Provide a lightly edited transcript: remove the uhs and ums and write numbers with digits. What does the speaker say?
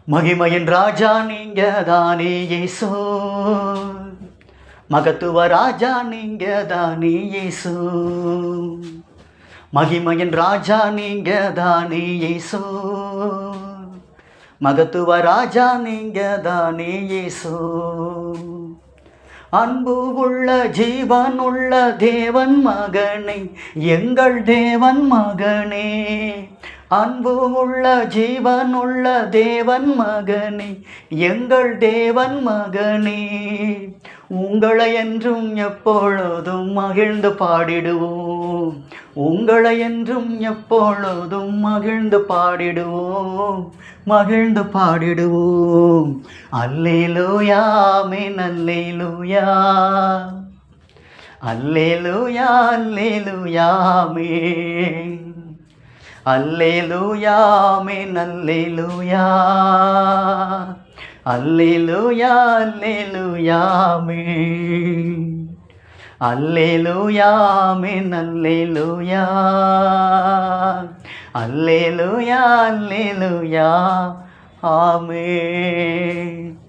மகிமையின் ராஜா நீங்க தானே இயேசு, மகத்துவ ராஜா நீங்க தானே இயேசு. மகிமையின் ராஜா நீங்க தானே இயேசு, மகத்துவ ராஜா நீங்க தானே இயேசு. அன்பு உள்ள ஜீவன் உள்ள தேவன் மகனே, எங்கள் தேவன் மகனே. அன்பு உள்ள ஜீவன் உள்ள தேவன் மகனே, எங்கள் தேவன் மகனே. உங்களை என்றும் எப்பொழுதும் மகிழ்ந்து பாடிடுவோம், உங்களை என்றும் எப்பொழுதும் மகிழ்ந்து பாடிடுவோம், மகிழ்ந்து பாடிடுவோம். அல்லேலூயா ஆமென் அல்லேலூயா, அல்லேலூயா அல்லேலூயா ஆமென். அல்லேலூயா ஆமென் அல்லேலூயா, அல்லேலூயா அல்லேலூயா ஆமென். அல்லேலூயா ஆமென் அல்லேலூயா, அல்லேலூயா அல்லேலூயா ஆமென்.